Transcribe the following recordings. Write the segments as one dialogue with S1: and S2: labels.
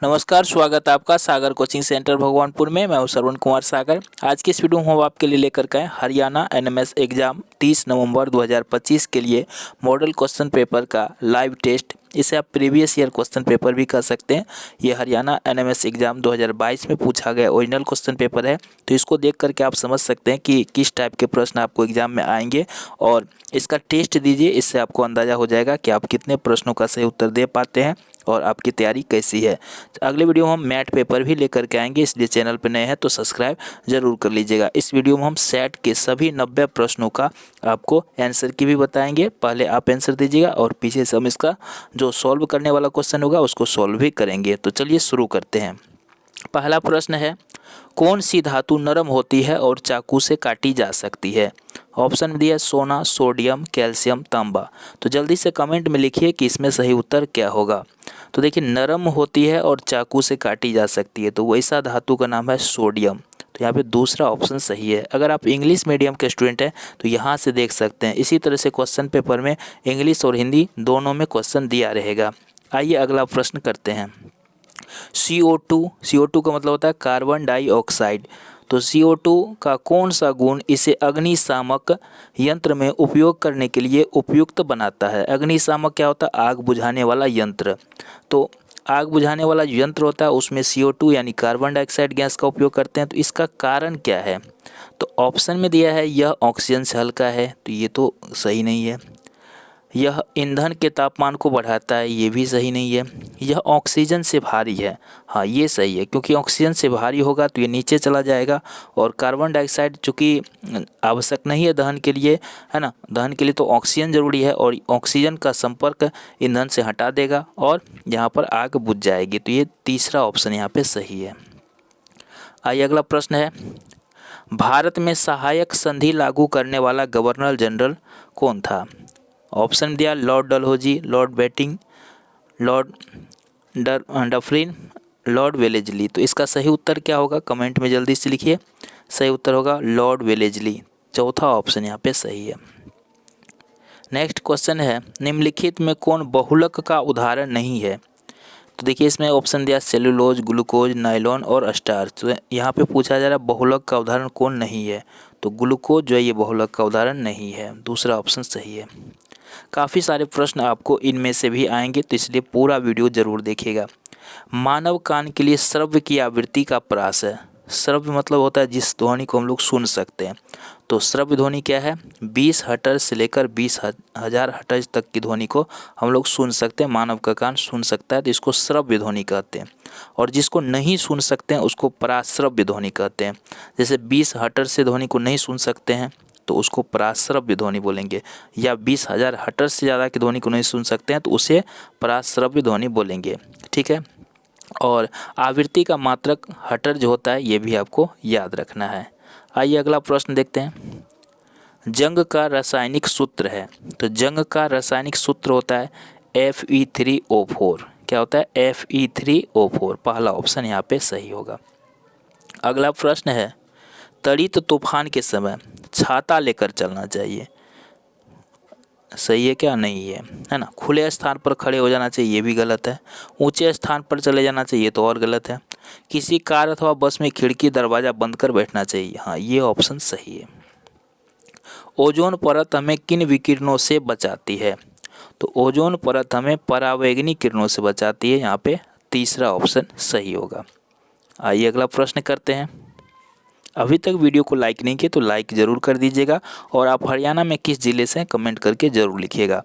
S1: नमस्कार, स्वागत है आपका सागर कोचिंग सेंटर भगवानपुर में। मैं हूं श्रवण कुमार सागर। आज की इस वीडियो में हम आपके लिए लेकर के आए हरियाणा एनएमएस एग्जाम 30 नवंबर 2025 के लिए मॉडल क्वेश्चन पेपर का लाइव टेस्ट। इसे आप प्रीवियस ईयर क्वेश्चन पेपर भी कह सकते हैं। ये हरियाणा एनएमएस एग्जाम 2022 में पूछा गया ओरिजिनल क्वेश्चन पेपर है, तो इसको देख करके आप समझ सकते हैं कि किस टाइप के प्रश्न आपको एग्जाम में आएंगे और इसका टेस्ट दीजिए। इससे आपको अंदाज़ा हो जाएगा कि आप कितने प्रश्नों का सही उत्तर दे पाते हैं और आपकी तैयारी कैसी है। अगले वीडियो में हम मैथ पेपर भी लेकर के आएंगे, इसलिए चैनल पर नए हैं तो सब्सक्राइब जरूर कर लीजिएगा। इस वीडियो में हम सेट के सभी 90 प्रश्नों का आपको आंसर की भी बताएंगे। पहले आप आंसर दीजिएगा और पीछे से हम इसका जो सॉल्व करने वाला क्वेश्चन होगा उसको सॉल्व भी करेंगे। तो चलिए शुरू करते हैं। पहला प्रश्न है, कौन सी धातु नरम होती है और चाकू से काटी जा सकती है? ऑप्शन दिया सोना, सोडियम, कैल्शियम, तांबा। तो जल्दी से कमेंट में लिखिए कि इसमें सही उत्तर क्या होगा। तो देखिए, नरम होती है और चाकू से काटी जा सकती है, तो वैसा धातु का नाम है सोडियम। तो यहाँ पे दूसरा ऑप्शन सही है। अगर आप इंग्लिश मीडियम के स्टूडेंट हैं तो यहाँ से देख सकते हैं। इसी तरह से क्वेश्चन पेपर में इंग्लिश और हिंदी दोनों में क्वेश्चन दिया रहेगा। आइए अगला प्रश्न करते हैं। CO2 का मतलब होता है कार्बन डाइऑक्साइड। तो CO2 का कौन सा गुण इसे अग्निशामक यंत्र में उपयोग करने के लिए उपयुक्त बनाता है? अग्निशामक क्या होता है? आग बुझाने वाला यंत्र। तो आग बुझाने वाला जो यंत्र होता है उसमें CO2 यानी कार्बन डाइऑक्साइड गैस का उपयोग करते हैं। तो इसका कारण क्या है? तो ऑप्शन में दिया है यह ऑक्सीजन से हल्का है, तो ये तो सही नहीं है। यह ईंधन के तापमान को बढ़ाता है, ये भी सही नहीं है। यह ऑक्सीजन से भारी है, हाँ ये सही है, क्योंकि ऑक्सीजन से भारी होगा तो ये नीचे चला जाएगा। और कार्बन डाइऑक्साइड चूँकि आवश्यक नहीं है दहन के लिए, है ना, दहन के लिए तो ऑक्सीजन ज़रूरी है और ऑक्सीजन का संपर्क ईंधन से हटा देगा और यहाँ पर आग बुझ जाएगी। तो ये तीसरा ऑप्शन यहाँ पे सही है। आइए अगला प्रश्न है, भारत में सहायक संधि लागू करने वाला गवर्नर जनरल कौन था? ऑप्शन दिया Lord Dalhousie, Lord Bentinck, Lord Dufferin, Lord Wellesley. तो इसका सही उत्तर क्या होगा? कमेंट में जल्दी से लिखिए। सही उत्तर होगा लॉर्ड वेलेजली। चौथा ऑप्शन यहाँ पे सही है। नेक्स्ट क्वेश्चन है, निम्नलिखित में कौन बहुलक का उदाहरण नहीं है? तो देखिए, इसमें ऑप्शन दिया सेलुलोज, ग्लूकोज, नायलॉन और स्टार्च। तो यहाँ पे पूछा जा रहा है बहुलक का उदाहरण कौन नहीं है, तो ग्लूकोज जो है ये बहुलक का उदाहरण नहीं है। दूसरा ऑप्शन सही है। काफ़ी सारे प्रश्न आपको इनमें से भी आएंगे, तो इसलिए पूरा वीडियो ज़रूर देखिएगा। मानव कान के लिए श्रव्य की आवृत्ति का प्रयास है। श्रव्य मतलब होता है जिस ध्वनि को हम लोग सुन सकते हैं। तो श्रव्य ध्वनि क्या है? 20 हर्ट्ज से लेकर 20,000 हर्ट्ज तक की ध्वनि को हम लोग सुन सकते हैं, मानव का कान सुन सकता है, तो इसको श्रव्य ध्वनि कहते हैं। और जिसको नहीं सुन सकते हैं उसको पराश्रव्य ध्वनि कहते हैं। जैसे 20 हर्ट्ज से ध्वनि को नहीं सुन सकते हैं तो उसको पराश्रव्य ध्वनि बोलेंगे, या 20,000 हर्ट्ज से ज़्यादा की ध्वनि को नहीं सुन सकते हैं तो उसे पराश्रव्य ध्वनि बोलेंगे। ठीक है। और आवृत्ति का मात्रक हर्ट्ज होता है, ये भी आपको याद रखना है। आइए अगला प्रश्न देखते हैं। जंग का रासायनिक सूत्र है, तो जंग का रासायनिक सूत्र होता है Fe3O4। क्या होता है? Fe3O4। पहला ऑप्शन यहाँ पे सही होगा। अगला प्रश्न है, त्वरित तूफान के समय छाता लेकर चलना चाहिए, सही है क्या? नहीं है ना। खुले स्थान पर खड़े हो जाना चाहिए, ये भी गलत है। ऊंचे स्थान पर चले जाना चाहिए, तो और गलत है। किसी कार अथवा बस में खिड़की दरवाज़ा बंद कर बैठना चाहिए, हाँ ये ऑप्शन सही है। ओजोन परत हमें किन विकिरणों से बचाती है? तो ओजोन परत हमें परावैंगनी किरणों से बचाती है, यहाँ पे तीसरा ऑप्शन सही होगा। आइए अगला प्रश्न करते हैं। अभी तक वीडियो को लाइक नहीं किए तो लाइक ज़रूर कर दीजिएगा और आप हरियाणा में किस ज़िले से कमेंट करके ज़रूर लिखिएगा।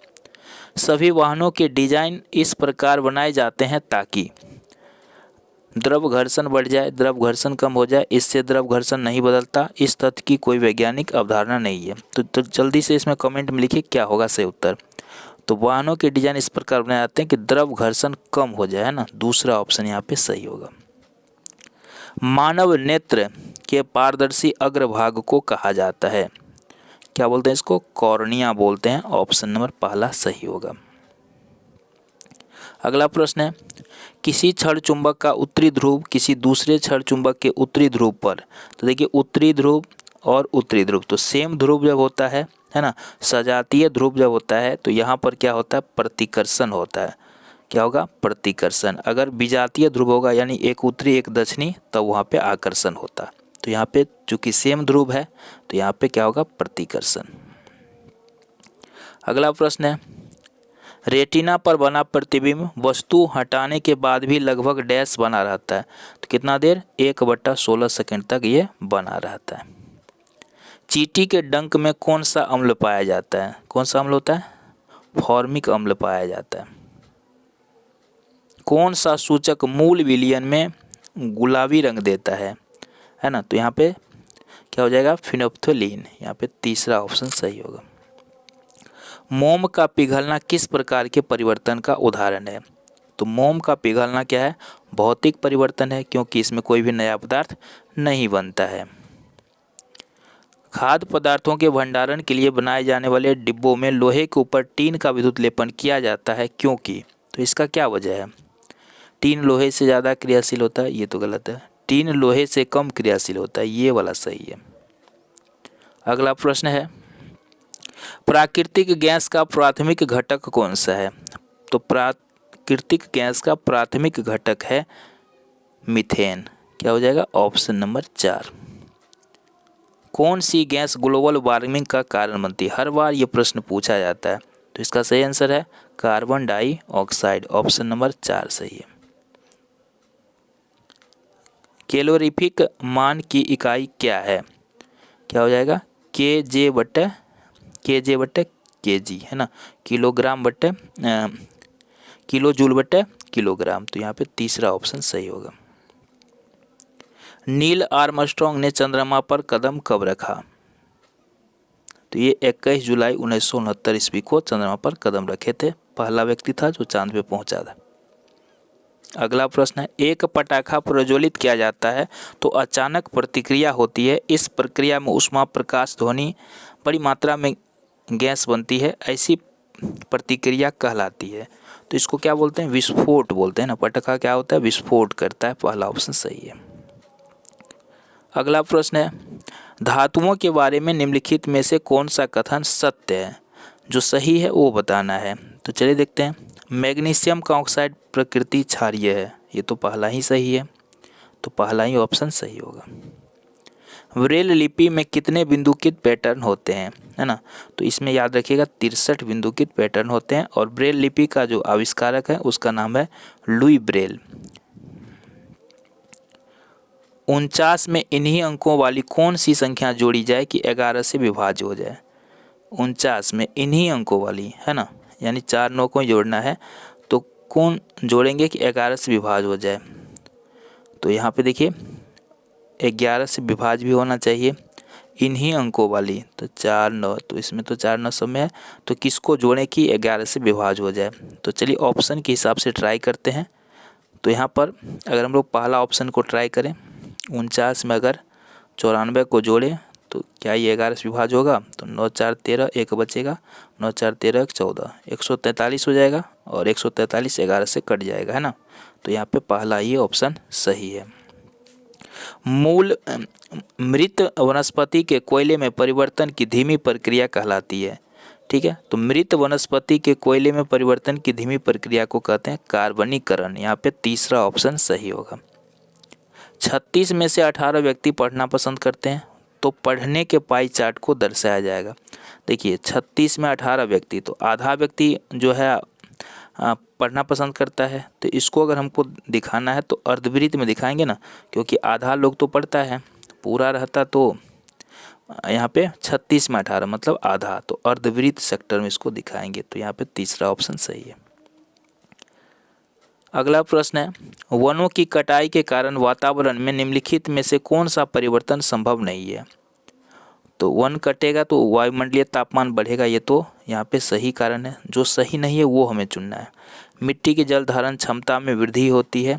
S1: सभी वाहनों के डिज़ाइन इस प्रकार बनाए जाते हैं ताकि द्रव घर्षण बढ़ जाए, द्रव घर्षण कम हो जाए। इससे द्रव घर्षण नहीं बदलता, इस तथ्य की कोई वैज्ञानिक अवधारणा नहीं है। तो जल्दी से इसमें कमेंट में लिखिए क्या होगा सही उत्तर। तो वाहनों के डिज़ाइन इस प्रकार बनाए जाते हैं कि द्रव घर्षण कम हो जाए, है ना। दूसरा ऑप्शन यहाँ पे सही होगा। मानव नेत्र के पारदर्शी अग्रभाग को कहा जाता है, क्या बोलते हैं इसको? कॉर्निया बोलते हैं। ऑप्शन नंबर पहला सही होगा। अगला प्रश्न है, किसी क्षण चुंबक का उत्तरी ध्रुव किसी दूसरे क्षण चुंबक के उत्तरी ध्रुव पर, तो देखिए उत्तरी ध्रुव और उत्तरी ध्रुव तो सेम ध्रुव जब होता है ना, सजातीय ध्रुव जब होता है तो यहाँ पर क्या होता है? प्रतिकर्षण होता है। क्या होगा, प्रतिकर्षण। अगर विजातीय ध्रुव होगा यानी एक उत्तरी एक दक्षिणी, तब वहाँ पे आकर्षण होता। तो यहाँ पे चूंकि सेम ध्रुव है तो यहाँ पे क्या होगा, प्रतिकर्षण। अगला प्रश्न है, रेटिना पर बना प्रतिबिंब वस्तु हटाने के बाद भी लगभग डैश बना रहता है। तो कितना देर, 1/16 सेकंड तक ये बना रहता है। चींटी के डंक में कौन सा अम्ल पाया जाता है? कौन सा अम्ल होता है? फॉर्मिक अम्ल पाया जाता है। कौन सा सूचक मूल विलयन में गुलाबी रंग देता है ना? तो यहाँ पे क्या हो जाएगा, फिनोप्थोलीन। यहाँ पे तीसरा ऑप्शन सही होगा। मोम का पिघलना किस प्रकार के परिवर्तन का उदाहरण है? तो मोम का पिघलना क्या है, भौतिक परिवर्तन है, क्योंकि इसमें कोई भी नया पदार्थ नहीं बनता है। खाद्य पदार्थों के भंडारण के लिए बनाए जाने वाले डिब्बों में लोहे के ऊपर टीन का विद्युत लेपन किया जाता है, क्योंकि? तो इसका क्या वजह है? टीन लोहे से ज़्यादा क्रियाशील होता है, ये तो गलत है। टीन लोहे से कम क्रियाशील होता है, ये वाला सही है। अगला प्रश्न है, प्राकृतिक गैस का प्राथमिक घटक कौन सा है? तो प्राकृतिक गैस का प्राथमिक घटक है मीथेन। क्या हो जाएगा, ऑप्शन नंबर 4। कौन सी गैस ग्लोबल वार्मिंग का कारण बनती है? हर बार ये प्रश्न पूछा जाता है। तो इसका सही आंसर है कार्बन डाइऑक्साइड। ऑप्शन नंबर 4 सही है। कैलोरीफिक मान की इकाई क्या है? क्या हो जाएगा, केजे बटे केजी, है ना, किलोग्राम बटे किलो जूल बटे किलोग्राम। तो यहाँ पे तीसरा ऑप्शन सही होगा। नील आर्मस्ट्रॉन्ग ने चंद्रमा पर कदम कब रखा? तो ये 21 जुलाई 1969 ईस्वी को चंद्रमा पर कदम रखे थे। पहला व्यक्ति था जो चांद पे पहुंचा था। अगला प्रश्न है, एक पटाखा प्रज्वलित किया जाता है तो अचानक प्रतिक्रिया होती है। इस प्रक्रिया में ऊष्मा, प्रकाश, ध्वनि, बड़ी मात्रा में गैस बनती है। ऐसी प्रतिक्रिया कहलाती है। तो इसको क्या बोलते हैं, विस्फोट बोलते हैं ना। पटाखा क्या होता है, विस्फोट करता है। पहला ऑप्शन सही है। अगला प्रश्न है, धातुओं के बारे में निम्नलिखित में से कौन सा कथन सत्य है? जो सही है वो बताना है। तो चलिए देखते हैं। मैग्नीशियम का ऑक्साइड प्रकृति क्षारीय है, ये तो पहला ही सही है। तो पहला ही ऑप्शन सही होगा। ब्रेल लिपि में कितने बिंदुकित पैटर्न होते हैं, है ना? तो इसमें याद रखिएगा 63 बिंदुकित पैटर्न होते हैं। और ब्रेल लिपि का जो आविष्कारक है उसका नाम है लुई ब्रेल। 49 में इन्हीं अंकों वाली कौन सी संख्या जोड़ी जाए कि 11 से विभाज्य हो जाए? 49 में इन्हीं अंकों वाली, है ना, यानी 4 9 को जोड़ना है। तो कौन जोड़ेंगे कि 11 से विभाज्य हो जाए? तो यहाँ पे देखिए 11 से विभाज्य भी होना चाहिए, इन्हीं अंकों वाली। तो 4 9, तो इसमें तो 4 9 सब में है। तो किसको जोड़ें कि 11 से विभाज्य हो जाए? तो चलिए ऑप्शन के हिसाब से ट्राई करते हैं। तो यहाँ पर अगर हम लोग पहला ऑप्शन को ट्राई करें, 49 में अगर 94 को जोड़ें तो क्या ये 11 से विभाज्य होगा? तो 9 4 13, एक बचेगा, 9 4 13 14, 143 हो जाएगा। और 143 11 से कट जाएगा, है ना। तो यहाँ पे पहला ही ऑप्शन सही है। मूल मृत वनस्पति के कोयले में परिवर्तन की धीमी प्रक्रिया कहलाती है। ठीक है, तो मृत वनस्पति के कोयले में परिवर्तन की धीमी प्रक्रिया को कहते हैं कार्बनीकरण। यहाँ पे तीसरा ऑप्शन सही होगा। 36 में से 18 व्यक्ति पढ़ना पसंद करते हैं, तो पढ़ने के पाई चार्ट को दर्शाया जाएगा। देखिए 36 में 18 व्यक्ति, तो आधा व्यक्ति जो है पढ़ना पसंद करता है। तो इसको अगर हमको दिखाना है तो अर्धवृत्त में दिखाएंगे ना, क्योंकि आधा लोग तो पढ़ता है, पूरा रहता तो यहाँ पे 36 में 18 मतलब आधा, तो अर्धवृत्त सेक्टर में इसको दिखाएंगे। तो यहाँ पे तीसरा ऑप्शन सही है। अगला प्रश्न है, वनों की कटाई के कारण वातावरण में निम्नलिखित में से कौन सा परिवर्तन संभव नहीं है? तो वन कटेगा तो वायुमंडलीय तापमान बढ़ेगा, ये तो यहाँ पे सही कारण है। जो सही नहीं है वो हमें चुनना है। मिट्टी की जल धारण क्षमता में वृद्धि होती है,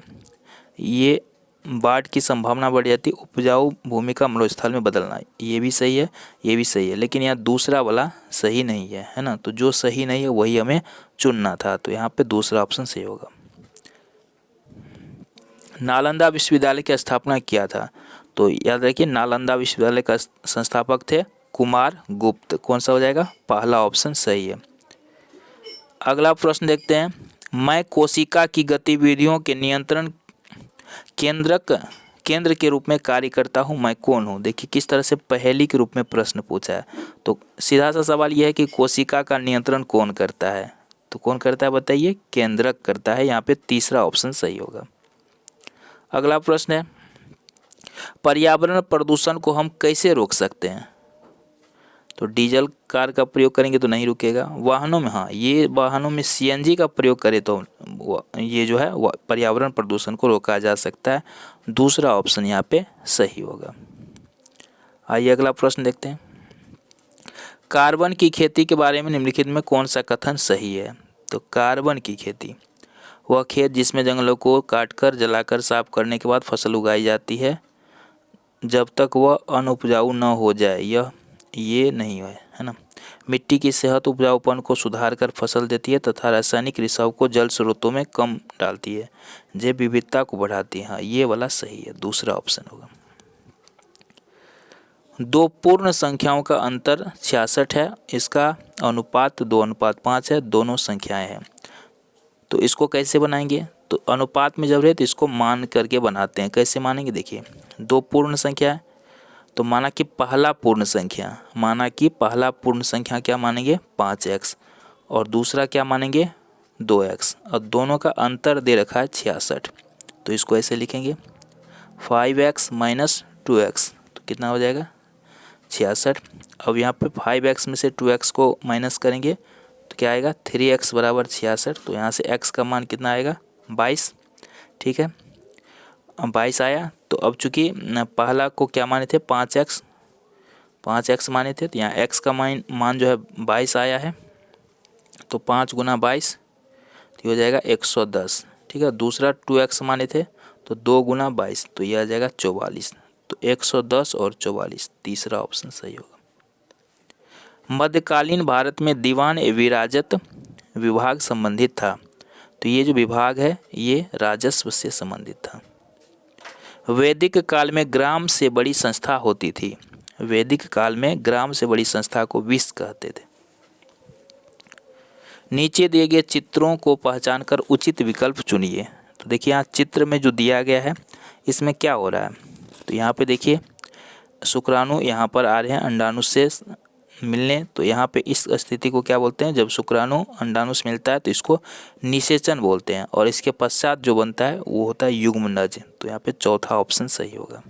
S1: ये बाढ़ की संभावना बढ़ जाती है। उपजाऊ भूमि का मरुस्थल में बदलना, ये भी सही है, ये भी सही है। लेकिन यहाँ दूसरा वाला सही नहीं है, है ना। तो जो सही नहीं है वही हमें चुनना था। तो यहाँ पे दूसरा ऑप्शन सही होगा। नालंदा विश्वविद्यालय की स्थापना किया था? तो याद रखिए नालंदा विश्वविद्यालय का संस्थापक थे कुमार गुप्त। कौन सा हो जाएगा? पहला ऑप्शन सही है। अगला प्रश्न देखते हैं, मैं कोशिका की गतिविधियों के नियंत्रण केंद्र के रूप में कार्य करता हूँ, मैं कौन हूँ। देखिए किस तरह से पहेली के रूप में प्रश्न पूछा है। तो सीधा सा सवाल यह है कि कोशिका का नियंत्रण कौन करता है, तो कौन करता है बताइए, केंद्रक करता है। यहाँ पे तीसरा ऑप्शन सही होगा। अगला प्रश्न है, पर्यावरण प्रदूषण को हम कैसे रोक सकते हैं। तो डीजल कार का प्रयोग करेंगे तो नहीं रुकेगा। वाहनों में, हाँ ये वाहनों में सीएनजी का प्रयोग करें तो ये जो है पर्यावरण प्रदूषण को रोका जा सकता है। दूसरा ऑप्शन यहाँ पे सही होगा। आइए अगला प्रश्न देखते हैं, कार्बन की खेती के बारे में निम्नलिखित में कौन सा कथन सही है। तो कार्बन की खेती वह खेत जिसमें जंगलों को काटकर जलाकर साफ करने के बाद फसल उगाई जाती है जब तक वह अनुपजाऊ न हो जाए, ये नहीं है ना। मिट्टी की सेहत उपजाऊपन को सुधार कर फसल देती है तथा रासायनिक रिसाव को जल स्रोतों में कम डालती है, जैव विविधता को बढ़ाती है। हाँ ये वाला सही है, दूसरा ऑप्शन होगा। दो पूर्ण संख्याओं का अंतर 66 है, इसका अनुपात 2:5 है, दोनों संख्याएं हैं। तो इसको कैसे बनाएंगे, तो अनुपात में जब रहे तो इसको मान करके बनाते हैं। कैसे मानेंगे, देखिए दो पूर्ण संख्या है तो माना कि पहला पूर्ण संख्या क्या मानेंगे 5x और दूसरा क्या मानेंगे 2x और दोनों का अंतर दे रखा है 66। तो इसको ऐसे लिखेंगे 5x माइनस 2x, तो कितना हो जाएगा 66। अब यहाँ पे 5x में से 2x को माइनस करेंगे तो क्या आएगा 3x बराबर 66। तो यहाँ से x का मान कितना आएगा 22। ठीक है, 22 आया। तो अब चूंकि पहला को क्या माने थे 5x माने थे, तो यहाँ x का मान जो है 22 आया है। तो 5 गुना 22 तो हो जाएगा 110। ठीक है, दूसरा 2x माने थे तो 2 गुना 22 तो यह आ जाएगा 44। तो 110 और 44, तीसरा ऑप्शन सही होगा। मध्यकालीन भारत में दीवान विराजत विभाग संबंधित था। तो ये जो विभाग है ये राजस्व से संबंधित था। वैदिक काल में ग्राम से बड़ी संस्था होती थी। वैदिक काल में ग्राम से बड़ी संस्था को विश्व कहते थे। नीचे दिए गए चित्रों को पहचानकर उचित विकल्प चुनिए। तो देखिए यहाँ चित्र में जो दिया गया है इसमें क्या हो रहा है, तो यहाँ पे देखिए शुक्राणु यहाँ पर आ रहे हैं अंडाणु से मिलने। तो यहाँ पे इस स्थिति को क्या बोलते हैं, जब शुक्राणु अंडाणु से मिलता है तो इसको निषेचन बोलते हैं और इसके पश्चात जो बनता है वो होता है युग्मनज। तो यहाँ पे चौथा ऑप्शन सही होगा।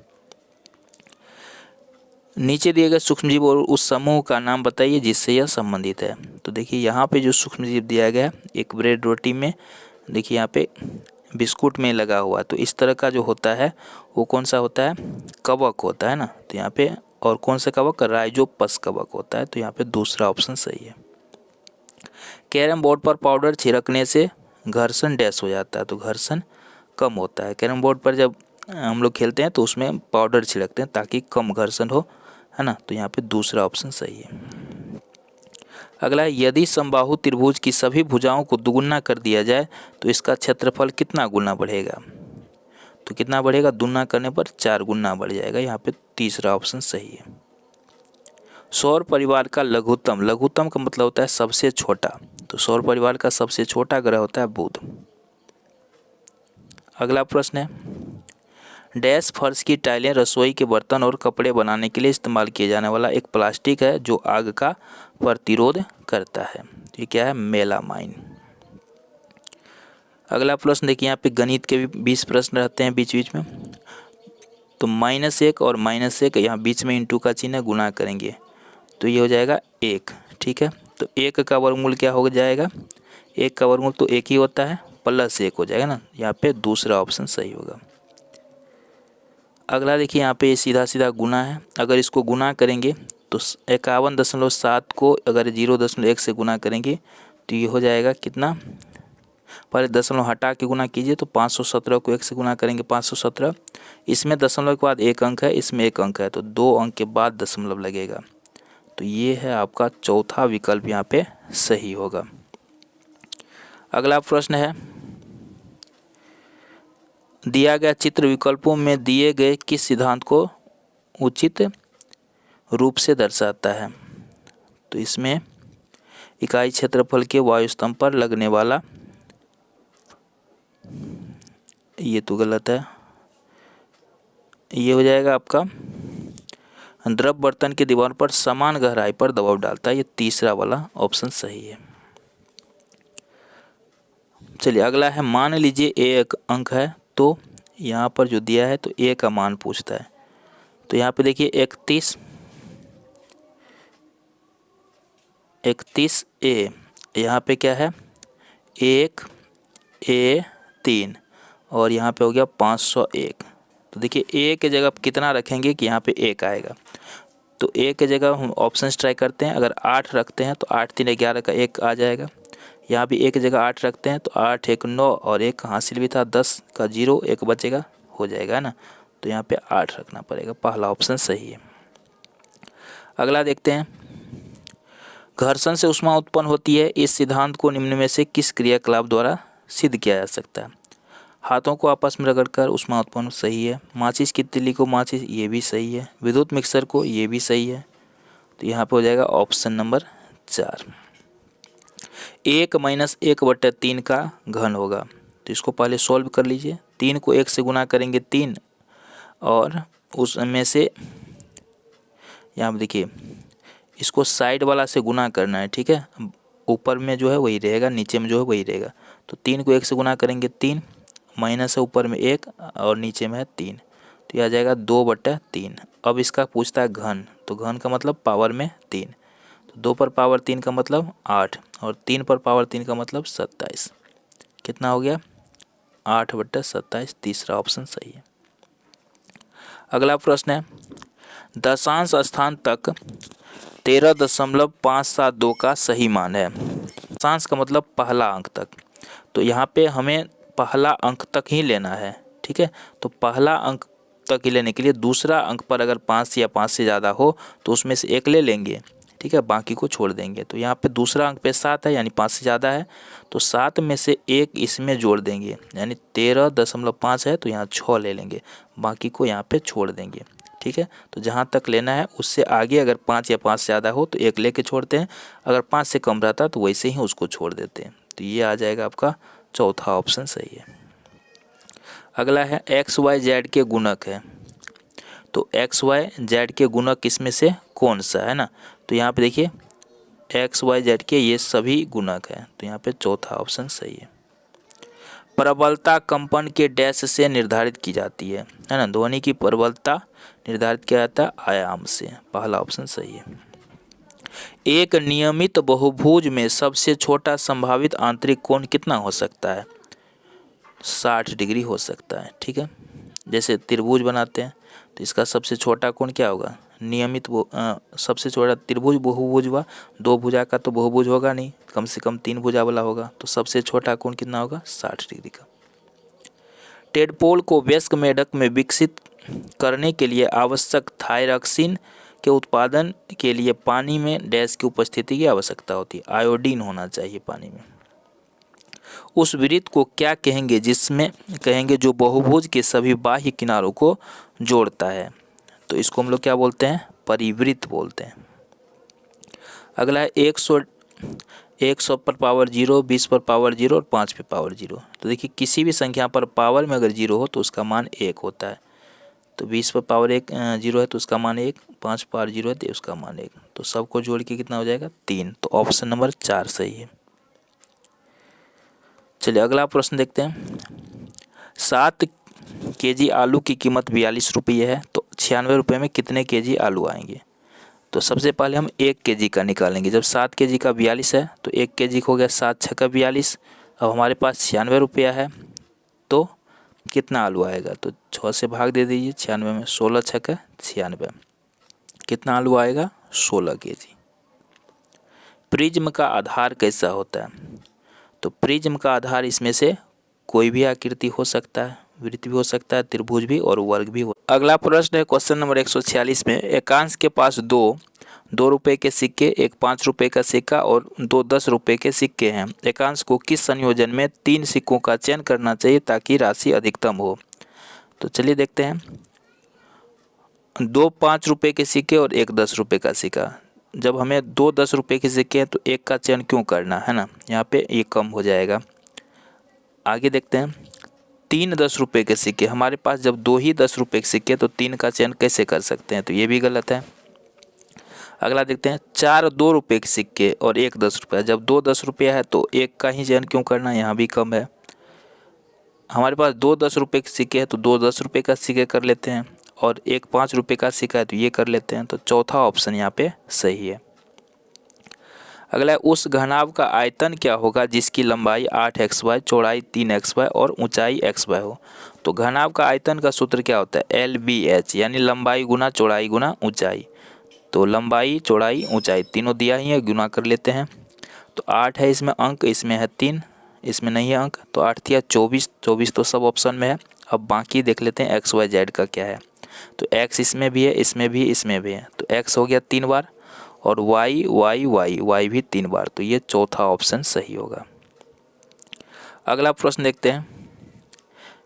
S1: नीचे दिए गए सूक्ष्मजीव और उस समूह का नाम बताइए जिससे यह संबंधित है। तो देखिए यहाँ पे जो सूक्ष्मजीव दिया गया है, एक ब्रेड रोटी में देखिए यहाँ पे बिस्कुट में लगा हुआ, तो इस तरह का जो होता है वो कौन सा होता है, कवक होता है ना। तो यहाँ पे और कौन सा कवक, राइजोपस कवक होता है। तो यहाँ पे दूसरा ऑप्शन सही है। कैरम बोर्ड पर पाउडर छिड़कने से घर्षण डैश हो जाता है, तो घर्षण कम होता है। कैरम बोर्ड पर जब हम लोग खेलते हैं तो उसमें पाउडर छिड़कते हैं ताकि कम घर्षण हो, है ना। तो यहाँ पे दूसरा ऑप्शन सही है। अगला है, यदि समबाहु त्रिभुज की सभी भुजाओं को दुगुना कर दिया जाए तो इसका क्षेत्रफल कितना गुना बढ़ेगा। तो कितना बढ़ेगा, दुगुना करने पर 4 गुना बढ़ जाएगा। यहाँ पे तीसरा ऑप्शन सही है। सौर परिवार का लघुत्तम का मतलब होता है सबसे छोटा। तो सौर परिवार का सबसे छोटा ग्रह होता है बुध। अगला प्रश्न है, डैश फर्श की टाइलें रसोई के बर्तन और कपड़े बनाने के लिए इस्तेमाल किए जाने वाला एक प्लास्टिक है जो आग का प्रतिरोध करता है। ये क्या है, मेलामाइन। अगला प्रश्न देखिए, यहाँ पे गणित के भी 20 प्रश्न रहते हैं बीच बीच में। तो -1 और -1 यहाँ बीच में इंटू का चिन्ह गुना करेंगे तो ये हो जाएगा 1। ठीक है, तो 1 का वर्गमूल क्या हो जाएगा, 1 का वर्गमूल तो 1 ही होता है, +1 हो जाएगा ना। यहाँ पे दूसरा ऑप्शन सही होगा। अगला देखिए यहाँ पे सीधा सीधा गुना है। अगर इसको गुना करेंगे तो 51.7 को अगर 0.1 से गुना करेंगे तो ये हो जाएगा कितना, पहले दशमलव हटा के गुना कीजिए। तो 517 को 1 से गुना करेंगे 517। इसमें दशमलव के बाद 1 अंक है, इसमें 1 अंक है, तो 2 अंक के बाद दशमलव लगेगा। तो ये है आपका चौथा विकल्प यहाँ पे सही होगा। अगला प्रश्न है, दिया गया चित्र विकल्पों में दिए गए किस सिद्धांत को उचित रूप से दर्शाता है। तो इसमें इकाई क्षेत्रफल के वायुस्तंभ पर लगने वाला ये तो गलत है। ये हो जाएगा आपका द्रव बर्तन के दीवार पर समान गहराई पर दबाव डालता है। ये तीसरा वाला ऑप्शन सही है। चलिए अगला है, मान लीजिए ए एक अंक है, तो यहाँ पर जो दिया है तो ए का मान पूछता है। तो यहाँ पे देखिए 31 ए, यहाँ पे क्या है 1 ए 3 और यहाँ पे हो गया 501। तो देखिए ए के जगह कितना रखेंगे कि यहाँ पे 1 आएगा। तो ए के जगह हम ऑप्शन ट्राई करते हैं। अगर 8 रखते हैं तो 8 3 11 का 1 आ जाएगा। यहाँ भी ए की जगह 8 रखते हैं तो 8 1 9 और 1 हासिल भी था 10 का 0 1 बचेगा, हो जाएगा है ना। तो यहाँ पे 8 रखना पड़ेगा। पहला ऑप्शन सही है। अगला देखते हैं, घर्षण से ऊष्मा उत्पन्न होती है, इस सिद्धांत को निम्न में से किस क्रियाकलाप द्वारा सिद्ध किया जा सकता है। हाथों को आपस में रगड़कर ऊष्मा उत्पन्न, सही है। माचिस की तिल्ली को माचिस, ये भी सही है। विद्युत मिक्सर को, ये भी सही है। तो यहाँ पे हो जाएगा ऑप्शन नंबर 4। 1 - 1/3 का घन होगा। तो इसको पहले सॉल्व कर लीजिए। 3 को 1 से गुना करेंगे 3 और उसमें से यहाँ पे देखिए इसको साइड वाला से गुना करना है, ठीक है। ऊपर में जो है वही रहेगा, नीचे में जो है वही रहेगा। तो 3 को 1 से गुना करेंगे 3, माइनस है ऊपर में 1 और नीचे में है 3, तो यह आ जाएगा 2/3। अब इसका पूछता है घन, तो घन का मतलब पावर में 3, तो 2 पर पावर 3 का मतलब 8 और 3 पर पावर 3 का मतलब 27। कितना हो गया 8/27। तीसरा ऑप्शन सही है। अगला प्रश्न है, दशांश स्थान तक 13.572 का सही मान है। दशांश का मतलब पहला अंक तक, तो यहाँ पे हमें पहला अंक तक ही लेना है, ठीक है। तो पहला अंक तक ही लेने के लिए दूसरा अंक पर अगर 5 या 5 से ज़्यादा हो तो उसमें से 1 ले लेंगे, ठीक है, बाकी को छोड़ देंगे। तो यहाँ पे दूसरा अंक पे 7 है, यानी 5 से ज़्यादा है, तो 7 में से 1 इसमें जोड़ देंगे, यानी 13.5 है तो यहाँ 6 ले लेंगे, बाकी को यहाँ पे छोड़ देंगे, ठीक है। तो जहाँ तक लेना है उससे आगे अगर 5 या 5 से ज़्यादा हो तो 1 लेके छोड़ते हैं, अगर 5 से कम रहता तो वैसे ही उसको छोड़ देते हैं। तो ये आ जाएगा आपका चौथा ऑप्शन सही है। अगला है, एक्स वाई जेड के गुणक है। तो एक्स वाई जेड के गुणक इसमें से कौन सा है ना। तो यहाँ पे देखिए एक्स वाई जेड के ये सभी गुणक है, तो यहाँ पे चौथा ऑप्शन सही है। प्रबलता कंपन के डैश से निर्धारित की जाती है ना। ध्वनि की प्रबलता निर्धारित किया जाता है आयाम से। पहला ऑप्शन सही है। एक नियमित बहुभुज में सबसे छोटा संभावित आंतरिक कोण कितना हो सकता है। 60 डिग्री हो सकता है, ठीक है। जैसे त्रिभुज बनाते हैं तो इसका सबसे छोटा कोण क्या होगा, नियमित सबसे छोटा त्रिभुज बहुभुज हुआ, 2 भुजा का तो बहुभुज होगा नहीं, कम से कम 3 भुजा वाला होगा, तो सबसे छोटा कोण कितना होगा 60 डिग्री का। टेडपोल को वयस्क मेढक में विकसित करने के लिए आवश्यक थायरॉक्सिन के उत्पादन के लिए पानी में डैश की उपस्थिति की आवश्यकता होती है। आयोडीन होना चाहिए पानी में। उस वृत्त को क्या कहेंगे जिसमें कहेंगे जो बहुभुज के सभी बाह्य किनारों को जोड़ता है। तो इसको हम लोग क्या बोलते हैं, परिवृत्त बोलते हैं। अगला है 100 पर पावर 0, 20 पर पावर 0 और 5 पे पावर 0। तो देखिए किसी भी संख्या पर पावर में अगर 0 हो तो उसका मान 1 होता है। तो 20 पर पावर 0 है तो उसका मान 1, 5 पावर 0 है तो उसका मान 1, तो सबको जोड़ के कितना हो जाएगा 3। तो ऑप्शन नंबर 4 सही है। चलिए अगला प्रश्न देखते हैं। 7 केजी आलू की कीमत 42 रुपये है, तो 96 रुपये में कितने केजी आलू आएंगे। तो सबसे पहले हम 1 केजी का निकालेंगे। जब 7 केजी का 42 है तो 1 केजी हो गया 7 × 6 = 42। अब हमारे पास 96 रुपया है तो कितना आलू आएगा, तो 6 से भाग दे दीजिए 96 में, 16 × 6 = 96। कितना आलू आएगा 16 केजी। प्रिज्म का आधार कैसा होता है। तो प्रिज्म का आधार इसमें से कोई भी आकृति हो सकता है, वृत्त भी हो सकता है, त्रिभुज भी और वर्ग भी हो। अगला प्रश्न है क्वेश्चन नंबर 146 में, एकांश के पास 2 रुपए के सिक्के, एक 5 रुपए का सिक्का और 2 10 रुपए के सिक्के हैं। एकांश को किस संयोजन में 3 सिक्कों का चयन करना चाहिए ताकि राशि अधिकतम हो। तो चलिए देखते हैं। 2 5 रुपए के सिक्के और 1 10 रुपए का सिक्का। जब हमें 2 10 रुपए के सिक्के हैं तो 1 का चयन क्यों करना है ना, यहाँ पे ये कम हो जाएगा। आगे देखते हैं। 3 10 रुपये के सिक्के, हमारे पास जब 2 ही 10 रुपये के सिक्के तो 3 का चयन कैसे कर सकते हैं, तो ये भी गलत है। अगला देखते हैं 4 2 रुपये के सिक्के और 1 10 रुपया, जब 2 10 रुपया है तो 1 का ही चयन क्यों करना, यहाँ भी कम है। हमारे पास 2 10 रुपये के सिक्के हैं तो 2 10 रुपये का सिक्के कर लेते हैं, और 1 5 रुपये का सिक्का है तो ये कर लेते हैं, तो चौथा ऑप्शन यहाँ पे सही है। अगला है उस घनाभ का आयतन क्या होगा जिसकी लंबाई 8xy, चौड़ाई 3xy और ऊंचाई xy हो। तो घनाभ का आयतन का सूत्र क्या होता है, LBH, यानी लंबाई गुना चौड़ाई गुना ऊंचाई। तो लंबाई चौड़ाई ऊंचाई तीनों दिया ही है, गुना कर लेते हैं। तो 8 है इसमें अंक, इसमें है 3, इसमें नहीं है अंक, तो 8 तिया 24, 24 तो सब ऑप्शन में है। अब बाकी देख लेते हैं XYZ का क्या है। तो x इसमें भी है, इसमें भी, इसमें भी है, तो x हो गया 3 बार, और y भी 3 बार, तो ये चौथा ऑप्शन सही होगा। अगला प्रश्न देखते हैं,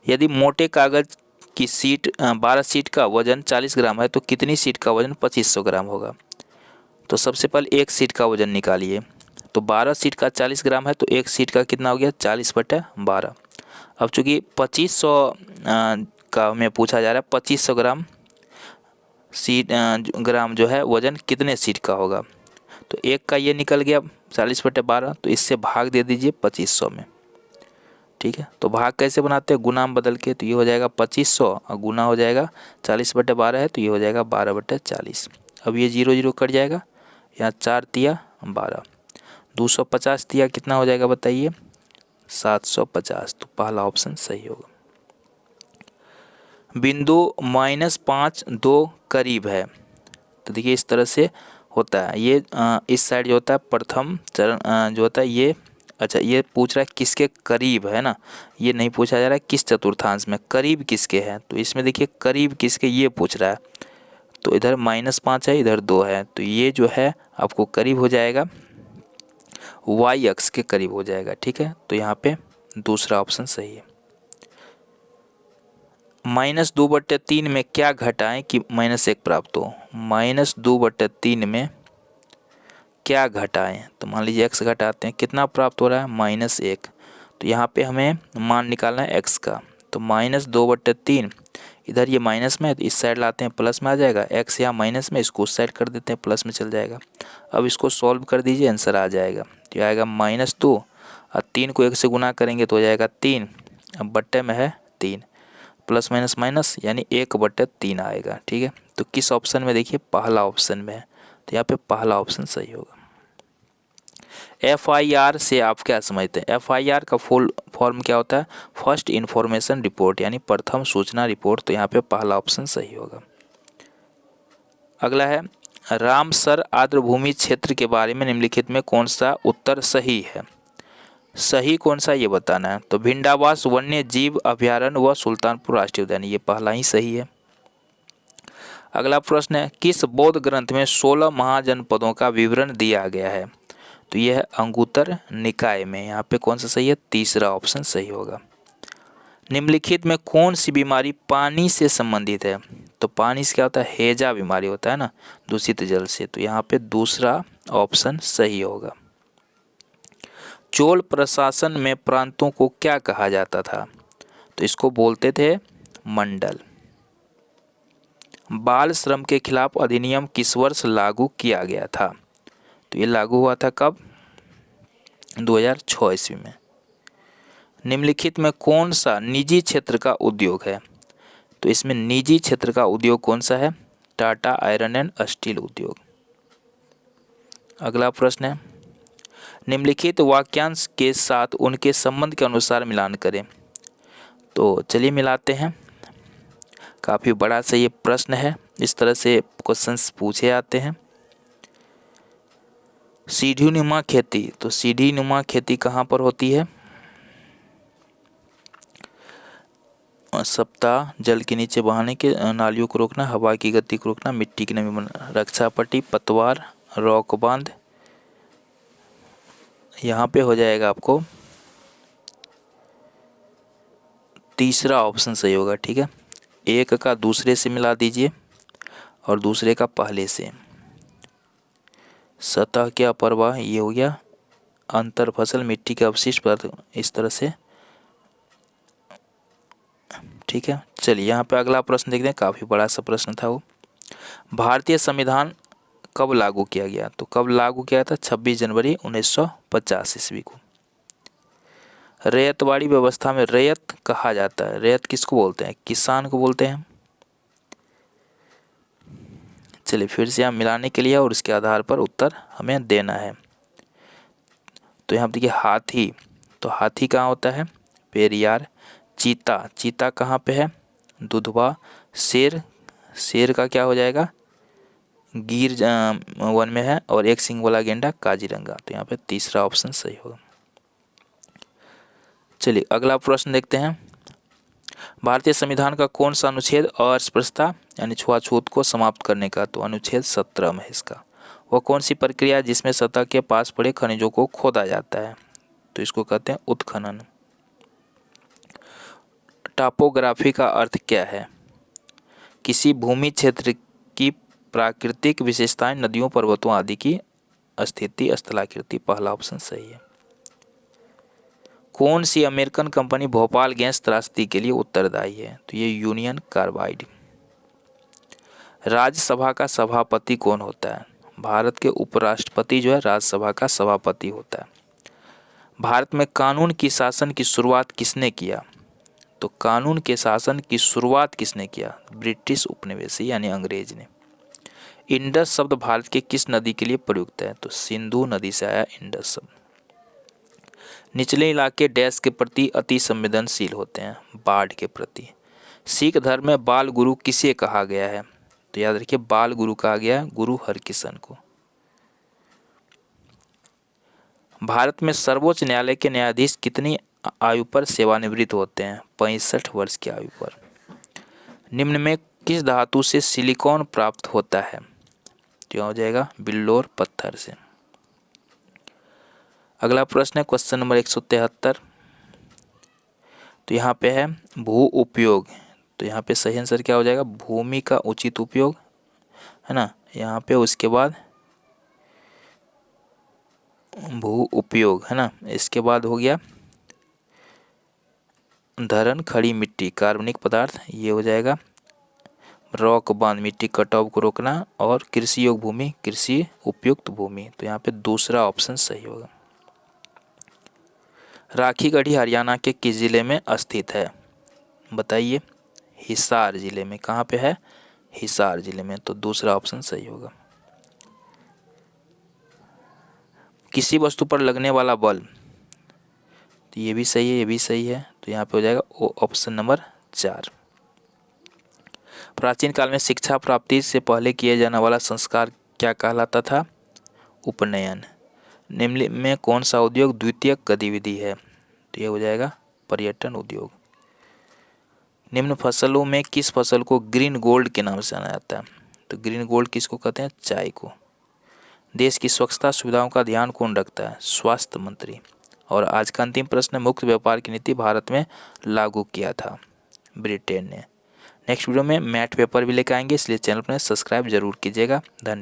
S1: यदि मोटे कागज की सीट 12 सीट का वजन 40 ग्राम है तो कितनी सीट का वजन 2500 ग्राम होगा। तो सबसे पहले एक सीट का वजन निकालिए। तो 12 सीट का 40 ग्राम है तो एक सीट का कितना हो गया, 40/12। अब चूँकि 2500 का हमें पूछा जा रहा है, 2500 ग्राम ग्राम जो है वजन कितने सीट का होगा। तो एक का ये निकल गया 40/12, तो इससे भाग दे दीजिए 2500 में। ठीक है, तो भाग कैसे बनाते हैं, गुना में बदल के, तो ये हो जाएगा 2500 और गुना हो जाएगा 40/12 है तो ये हो जाएगा 12/40। अब ये 0 0 कट जाएगा, यहाँ 4 तिया 12, 250 तिया कितना हो जाएगा बताइए, 750। तो पहला ऑप्शन सही होगा। बिंदु -5 2 करीब है, तो देखिए इस तरह से होता है। ये इस साइड जो होता है प्रथम चरण जो होता है ये, अच्छा ये पूछ रहा है किसके करीब है ना, ये नहीं पूछा जा रहा है किस चतुर्थांश में, करीब किसके है। तो इसमें देखिए करीब किसके ये पूछ रहा है, तो इधर -5 है, इधर 2 है, तो ये जो है आपको करीब हो जाएगा, y अक्ष के करीब हो जाएगा। ठीक है, तो यहाँ पे दूसरा ऑप्शन सही है। -2/3 में क्या घटाएं कि -1 प्राप्त हो। -2/3 में क्या घटाएं, तो मान लीजिए x घटाते हैं, कितना प्राप्त हो रहा है, -1। तो यहाँ पे हमें मान निकालना है x का, तो -2/3, इधर ये माइनस में है तो इस साइड लाते हैं प्लस में आ जाएगा, x यहाँ माइनस में, इसको उस साइड कर देते हैं प्लस में चल जाएगा। अब इसको सॉल्व कर दीजिए, आंसर आ जाएगा। तो ये आएगा -2 और 3 को 1 से गुना करेंगे तो हो जाएगा 3, अब बट्टे में है 3, प्लस माइनस माइनस यानी 1/3 आएगा। ठीक है, तो किस ऑप्शन में, देखिए पहला ऑप्शन में है, तो यहाँ पे पहला ऑप्शन सही होगा। FIR से आप क्या समझते हैं, FIR का फुल फॉर्म क्या होता है, फर्स्ट इन्फॉर्मेशन रिपोर्ट, यानी प्रथम सूचना रिपोर्ट, तो यहाँ पे पहला ऑप्शन सही होगा। अगला है रामसर आर्द्रभूमि क्षेत्र के बारे में निम्नलिखित में कौन सा उत्तर सही है, सही कौन सा ये बताना है। तो भिंडावास वन्य जीव अभ्यारण्य व सुल्तानपुर राष्ट्रीय उद्यान, ये पहला ही सही है। अगला प्रश्न है किस बौद्ध ग्रंथ में 16 महाजनपदों का विवरण दिया गया है। तो यह है अंगुत्तर निकाय में, यहाँ पे कौन सा सही है, तीसरा ऑप्शन सही होगा। निम्नलिखित में कौन सी बीमारी पानी से संबंधित है। तो पानी से क्या होता है, हैजा बीमारी होता है ना, दूषित जल से, तो यहाँ पे दूसरा ऑप्शन सही होगा। चोल प्रशासन में प्रांतों को क्या कहा जाता था। तो इसको बोलते थे मंडल। बाल श्रम के खिलाफ अधिनियम किस वर्ष लागू किया गया था। तो ये लागू हुआ था कब, 2006 ईस्वी में। निम्नलिखित में कौन सा निजी क्षेत्र का उद्योग है। तो इसमें निजी क्षेत्र का उद्योग कौन सा है, टाटा आयरन एंड स्टील उद्योग। अगला प्रश्न है निम्नलिखित वाक्यांश के साथ उनके संबंध के अनुसार मिलान करें। तो चलिए मिलाते हैं, काफ़ी बड़ा सा ये प्रश्न है, इस तरह से क्वेश्चंस पूछे जाते हैं। सीढ़ीनुमा खेती, तो सीढ़ीनुमा खेती कहाँ पर होती है, सप्ताह, जल के नीचे बहाने के नालियों को रोकना, हवा की गति को रोकना, मिट्टी की नमी बनाना, रक्षा पट्टी, पतवार, रॉक बांध, यहाँ पे हो जाएगा आपको तीसरा ऑप्शन सही होगा। ठीक है, एक का दूसरे से मिला दीजिए और दूसरे का पहले से। सतह के अपरवाह ये हो गया, अंतर फसल, मिट्टी के अवशिष्ट पदार्थ, इस तरह से ठीक है, चलिए यहाँ पे अगला प्रश्न देखते हैं, काफ़ी बड़ा सा प्रश्न था वो। भारतीय संविधान कब लागू किया गया? तो कब लागू किया था? 26 जनवरी 1950 ईस्वी को। रैयतवाड़ी व्यवस्था में रैयत कहा जाता है, रैयत किसको बोलते हैं? किसान को बोलते हैं। चलिए फिर से यहाँ मिलाने के लिए और उसके आधार पर उत्तर हमें देना है। तो यहाँ देखिए हाथी, तो हाथी कहाँ होता है? पेरियार। चीता, चीता कहाँ पे है? दुधवा। शेर, शेर का क्या हो जाएगा? गिर वन में है। और एक सिंग वाला गेंडा काजीरंगा। तो यहाँ पे तीसरा ऑप्शन सही होगा। चलिए अगला प्रश्न देखते हैं। भारतीय संविधान का कौन सा अनुच्छेद अस्पृश्यता यानी छुआछूत को समाप्त करने का? तो अनुच्छेद 17 में है इसका। वह कौन सी प्रक्रिया है जिसमें सतह के पास पड़े खनिजों को खोदा जाता है? तो इसको कहते हैं उत्खनन। टॉपोग्राफी का अर्थ क्या है? किसी भूमि क्षेत्र की प्राकृतिक विशेषताएं, नदियों, पर्वतों आदि की स्थिति, स्थलाकृति। पहला ऑप्शन सही है। कौन सी अमेरिकन कंपनी भोपाल गैस त्रासदी के लिए उत्तरदायी है? तो ये यूनियन कार्बाइड। राज्यसभा का सभापति कौन होता है? भारत के उपराष्ट्रपति जो है राज्यसभा का सभापति होता है। भारत में कानून की शासन की शुरुआत किसने किया? तो कानून के शासन की शुरुआत किसने किया? ब्रिटिश उपनिवेशी यानी अंग्रेज ने। इंडस शब्द भारत के किस नदी के लिए प्रयुक्त है? तो सिंधु नदी से आया इंडस शब्द। निचले इलाके डैश के प्रति अति संवेदनशील होते हैं? बाढ़ के प्रति। सिख धर्म में बाल गुरु किसे कहा गया है? तो याद रखिए बाल गुरु कहा गया है गुरु हरकिशन को। भारत में सर्वोच्च न्यायालय के न्यायाधीश कितनी आयु पर सेवानिवृत्त होते हैं? 65 वर्ष की आयु पर। निम्न में किस धातु से सिलिकॉन प्राप्त होता है? तो यह हो जाएगा बिल्लोर पत्थर से। अगला प्रश्न है क्वेश्चन नंबर 173। तो यहाँ पे है भू उपयोग। तो यहाँ पे सही आंसर क्या हो जाएगा? भूमि का उचित उपयोग, है ना। यहाँ पे उसके बाद भू उपयोग, है ना। इसके बाद हो गया धरण, खड़ी मिट्टी, कार्बनिक पदार्थ, ये हो जाएगा रॉक बांध, मिट्टी कटाव को रोकना। और कृषि योग्य भूमि, कृषि उपयुक्त भूमि। तो यहाँ पे दूसरा ऑप्शन सही होगा। राखी गढ़ी हरियाणा के किस जिले में स्थित है? बताइए। हिसार जिले में। कहाँ पे है? हिसार जिले में। तो दूसरा ऑप्शन सही होगा। किसी वस्तु पर लगने वाला बल, तो ये भी सही है, ये भी सही है। तो यहाँ पे हो जाएगा ऑप्शन नंबर 4। प्राचीन काल में शिक्षा प्राप्ति से पहले किए जाने वाला संस्कार क्या कहलाता था? उपनयन। निम्न में कौन सा उद्योग द्वितीयक गतिविधि है? तो ये हो जाएगा पर्यटन उद्योग। निम्न फसलों में किस फसल को ग्रीन गोल्ड के नाम से जाना जाता है? तो ग्रीन गोल्ड किसको कहते हैं? चाय को। देश की स्वच्छता सुविधाओं का ध्यान कौन रखता है? स्वास्थ्य मंत्री। और आज का अंतिम प्रश्न, मुक्त व्यापार की नीति भारत में लागू किया था ब्रिटेन ने। नेक्स्ट वीडियो में मैथ पेपर भी लेकर आएंगे, इसलिए चैनल पर सब्सक्राइब जरूर कीजिएगा। धन्यवाद।